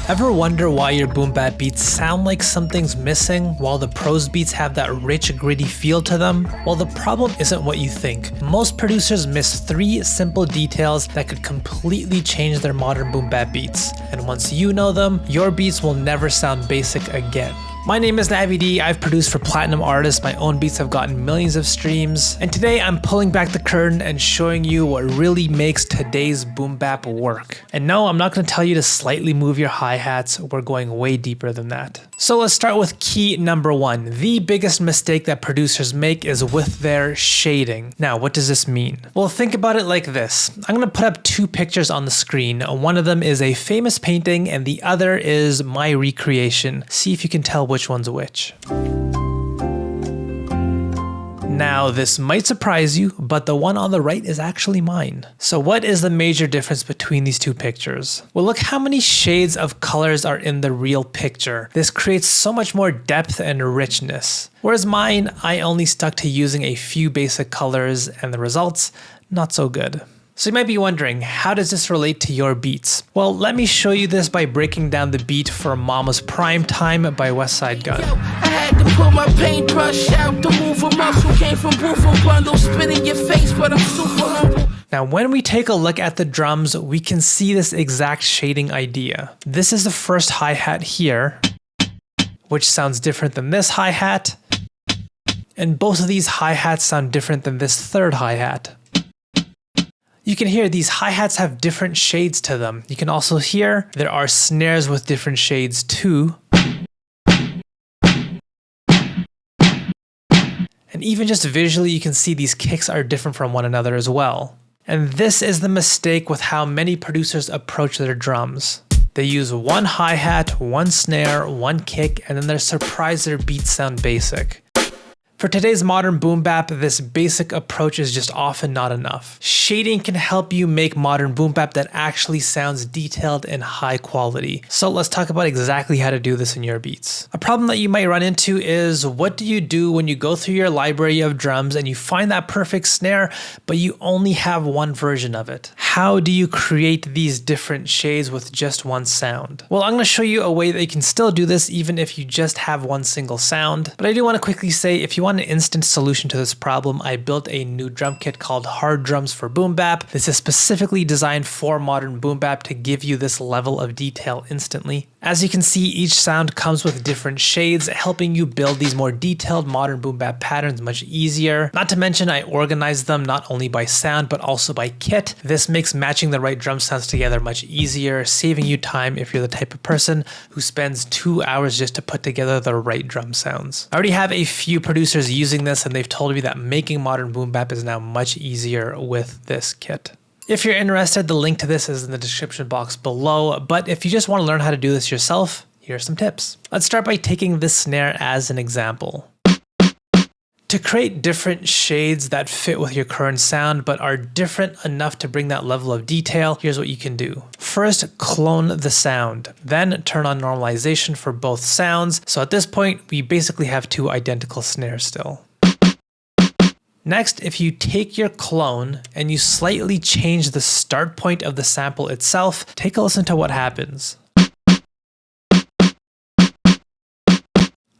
Ever wonder why your boom bap beats sound like something's missing while the pros beats have that rich, gritty feel to them? Well, the problem isn't what you think. Most producers miss 3 simple details that could completely change their modern boom bap beats. And once you know them, your beats will never sound basic again. My name is Navi D. I've produced for platinum artists. My own beats have gotten millions of streams. And today I'm pulling back the curtain and showing you what really makes today's boom bap work. And no, I'm not going to tell you to slightly move your hi-hats. We're going way deeper than that. So let's start with key number 1. The biggest mistake that producers make is with their shading. Now, what does this mean? Well, think about it like this. I'm going to put up 2 pictures on the screen. One of them is a famous painting and the other is my recreation. See if you can tell which one's which. Now, this might surprise you, but the one on the right is actually mine. So what is the major difference between these 2 pictures? Well, look how many shades of colors are in the real picture. This creates so much more depth and richness. Whereas mine, I only stuck to using a few basic colors and the results, not so good. So you might be wondering, how does this relate to your beats? Well, let me show you this by breaking down the beat for Mama's Prime Time by Westside Gunn. I had to pull my paintbrush out to move a muscle, came from Booth Bundle, spit in your face, but I'm super humble. Now, when we take a look at the drums, we can see this exact shading idea. This is the first hi-hat here, which sounds different than this hi-hat. And both of these hi-hats sound different than this third hi-hat. You can hear these hi-hats have different shades to them. You can also hear there are snares with different shades too. And even just visually, you can see these kicks are different from one another as well. And this is the mistake with how many producers approach their drums. They use one hi-hat, one snare, one kick, and then they're surprised their beats sound basic. For today's modern boom bap, this basic approach is just often not enough. Shading can help you make modern boom bap that actually sounds detailed and high quality. So let's talk about exactly how to do this in your beats. A problem that you might run into is, what do you do when you go through your library of drums and you find that perfect snare, but you only have one version of it? How do you create these different shades with just one sound? Well, I'm going to show you a way that you can still do this even if you just have one single sound. But I do want to quickly say, if you want an instant solution to this problem, I built a new drum kit called Hard Drums for Boom Bap. This is specifically designed for modern boom bap to give you this level of detail instantly. As you can see, each sound comes with different shades, helping you build these more detailed modern boom bap patterns much easier. Not to mention, I organized them not only by sound, but also by kit. This makes matching the right drum sounds together much easier, saving you time if you're the type of person who spends 2 hours just to put together the right drum sounds. I already have a few producers using this, and they've told me that making modern boom bap is now much easier with this kit. If you're interested, the link to this is in the description box below, but if you just want to learn how to do this yourself, here are some tips. Let's start by taking this snare as an example. To create different shades that fit with your current sound but are different enough to bring that level of detail, here's what you can do. First, clone the sound. Then turn on normalization for both sounds. So at this point, we basically have 2 identical snares still. Next, if you take your clone and you slightly change the start point of the sample itself, take a listen to what happens.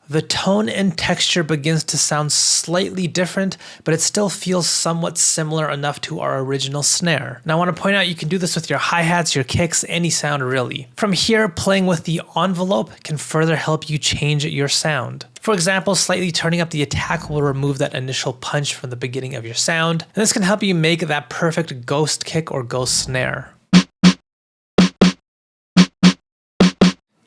The tone and texture begins to sound slightly different, but it still feels somewhat similar enough to our original snare. Now I want to point out you can do this with your hi-hats, your kicks, any sound really. From here, playing with the envelope can further help you change your sound. For example, slightly turning up the attack will remove that initial punch from the beginning of your sound, and this can help you make that perfect ghost kick or ghost snare.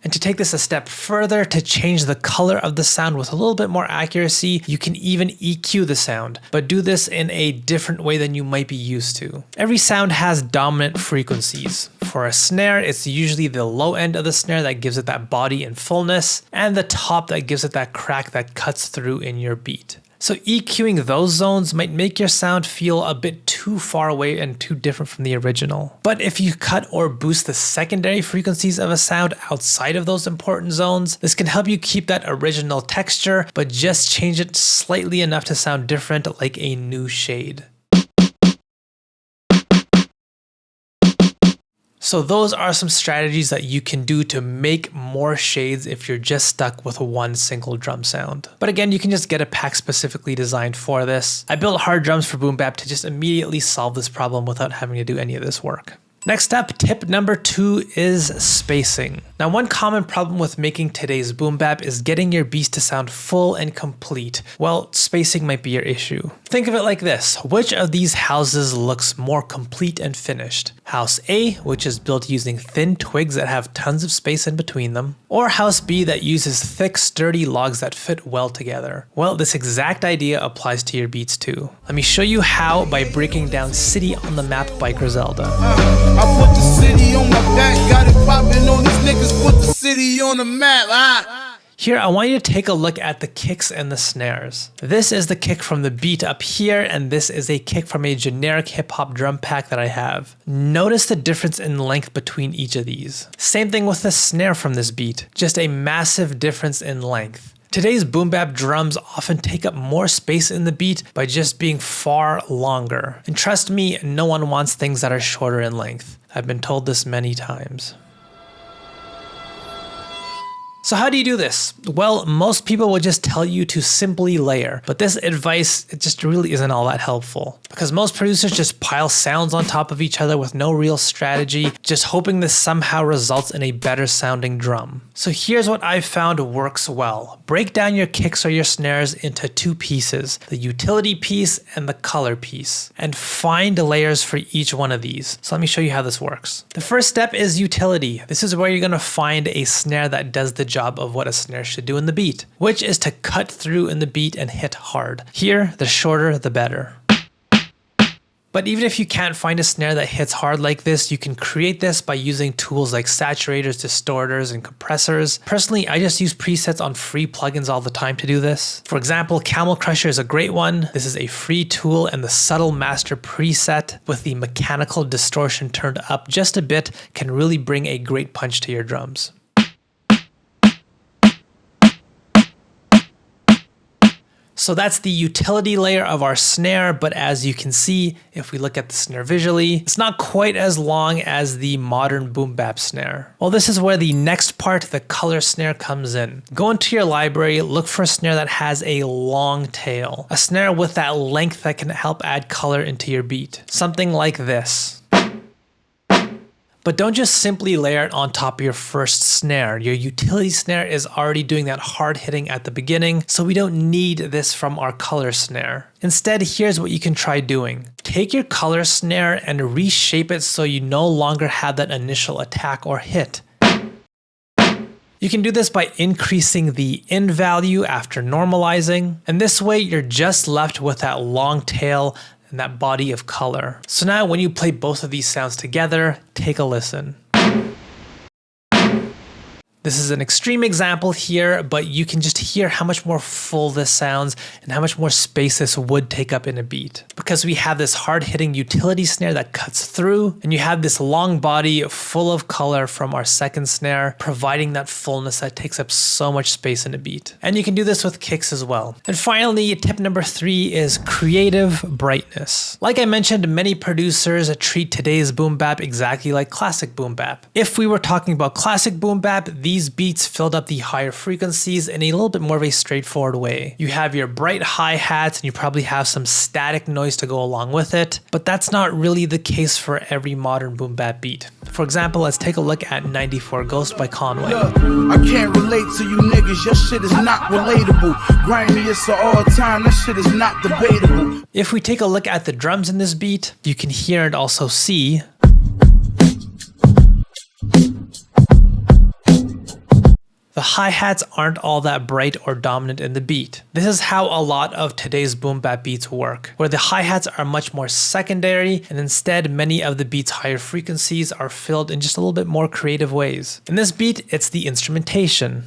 And to take this a step further, to change the color of the sound with a little bit more accuracy, you can even EQ the sound, but do this in a different way than you might be used to. Every sound has dominant frequencies. For a snare, it's usually the low end of the snare that gives it that body and fullness, and the top that gives it that crack that cuts through in your beat. So EQing those zones might make your sound feel a bit too far away and too different from the original. But if you cut or boost the secondary frequencies of a sound outside of those important zones, this can help you keep that original texture, but just change it slightly enough to sound different, like a new shade. So those are some strategies that you can do to make more shades if you're just stuck with one single drum sound. But again, you can just get a pack specifically designed for this. I built hard drums for boom bap to just immediately solve this problem without having to do any of this work. Next up, tip number 2 is spacing. Now, one common problem with making today's boom bap is getting your beats to sound full and complete. Well, spacing might be your issue. Think of it like this. Which of these houses looks more complete and finished? House A, which is built using thin twigs that have tons of space in between them, or House B that uses thick, sturdy logs that fit well together? Well, this exact idea applies to your beats too. Let me show you how by breaking down City on the Map by Griselda. I put the city on my back, got it poppin' on these niggas, put the city on the map. Here, I want you to take a look at the kicks and the snares. This is the kick from the beat up here, and this is a kick from a generic hip-hop drum pack that I have. Notice the difference in length between each of these. Same thing with the snare from this beat, just a massive difference in length. Today's boom bap drums often take up more space in the beat by just being far longer. And trust me, no one wants things that are shorter in length. I've been told this many times. So how do you do this? Well, most people will just tell you to simply layer, but this advice, it just really isn't all that helpful because most producers just pile sounds on top of each other with no real strategy, just hoping this somehow results in a better sounding drum. So here's what I've found works well. Break down your kicks or your snares into 2 pieces, the utility piece and the color piece, and find layers for each one of these. So let me show you how this works. The first step is utility. This is where you're gonna find a snare that does the job of what a snare should do in the beat, which is to cut through in the beat and hit hard. Here, the shorter, the better. But even if you can't find a snare that hits hard like this, you can create this by using tools like saturators, distorters, and compressors. Personally, I just use presets on free plugins all the time to do this. For example, Camel Crusher is a great one. This is a free tool, and the Subtle Master preset with the mechanical distortion turned up just a bit can really bring a great punch to your drums. So that's the utility layer of our snare, but as you can see, if we look at the snare visually, it's not quite as long as the modern boom bap snare. Well, this is where the next part, the color snare, comes in. Go into your library, look for a snare that has a long tail, a snare with that length that can help add color into your beat. Something like this. But don't just simply layer it on top of your first snare. Your utility snare is already doing that hard hitting at the beginning, so we don't need this from our color snare. Instead, here's what you can try doing. Take your color snare and reshape it so you no longer have that initial attack or hit. You can do this by increasing the in value after normalizing, and this way you're just left with that long tail and that body of color. So now when you play both of these sounds together, take a listen. This is an extreme example here, but you can just hear how much more full this sounds and how much more space this would take up in a beat. Because we have this hard-hitting utility snare that cuts through, and you have this long body full of color from our second snare, providing that fullness that takes up so much space in a beat. And you can do this with kicks as well. And finally, tip number 3 is creative brightness. Like I mentioned, many producers treat today's boom bap exactly like classic boom bap. If we were talking about classic boom bap, these beats filled up the higher frequencies in a little bit more of a straightforward way. You have your bright hi-hats and you probably have some static noise to go along with it, but that's not really the case for every modern boom bap beat. For example, let's take a look at 94 Ghost by Conway. Look, I can't relate to you niggas, your shit is not relatable. Grimiest of all time, that shit is not debatable. If we take a look at the drums in this beat, you can hear and also see the hi-hats aren't all that bright or dominant in the beat. This is how a lot of today's boom bap beats work, where the hi-hats are much more secondary, and instead many of the beat's higher frequencies are filled in just a little bit more creative ways. In this beat, it's the instrumentation.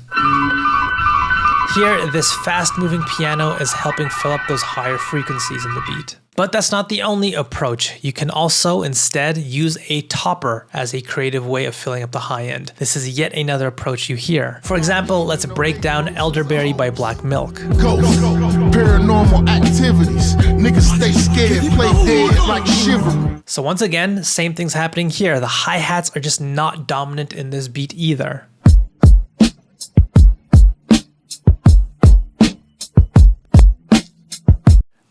Here, this fast-moving piano is helping fill up those higher frequencies in the beat. But that's not the only approach. You can also instead use a topper as a creative way of filling up the high end. This is yet another approach you hear. For example, let's break down Elderberry by Black Milk. Ghost, Paranormal activities. Niggas stay scared, play dead like chivalry. So once again, same thing's happening here. The hi-hats are just not dominant in this beat either.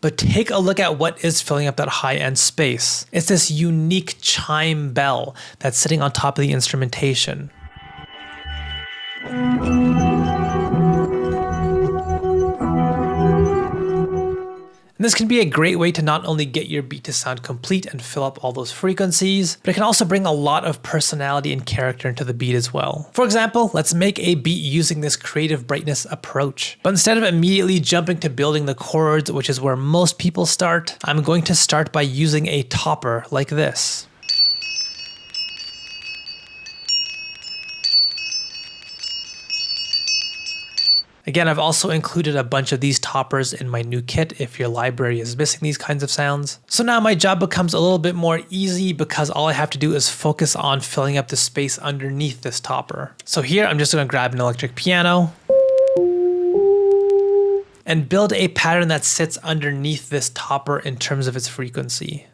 But take a look at what is filling up that high-end space. It's this unique chime bell that's sitting on top of the instrumentation. And this can be a great way to not only get your beat to sound complete and fill up all those frequencies, but it can also bring a lot of personality and character into the beat as well. For example, let's make a beat using this creative brightness approach. But instead of immediately jumping to building the chords, which is where most people start, I'm going to start by using a topper like this. Again, I've also included a bunch of these toppers in my new kit if your library is missing these kinds of sounds. So now my job becomes a little bit more easy because all I have to do is focus on filling up the space underneath this topper. So here I'm just going to grab an electric piano and build a pattern that sits underneath this topper in terms of its frequency.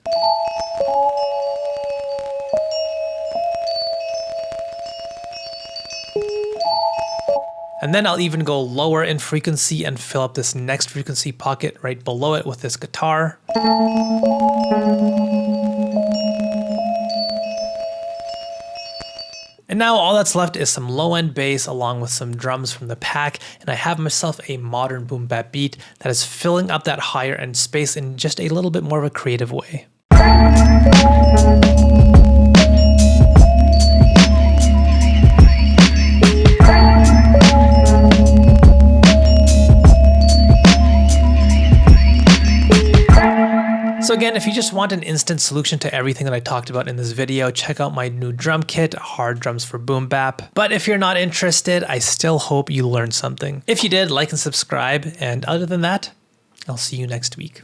And then I'll even go lower in frequency and fill up this next frequency pocket right below it with this guitar. And now all that's left is some low-end bass along with some drums from the pack, and I have myself a modern boom bap beat that is filling up that higher end space in just a little bit more of a creative way. So again, if you just want an instant solution to everything that I talked about in this video, check out my new drum kit, Hard Drums for Boom Bap. But if you're not interested, I still hope you learned something. If you did, like and subscribe. And other than that, I'll see you next week.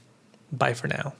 Bye for now.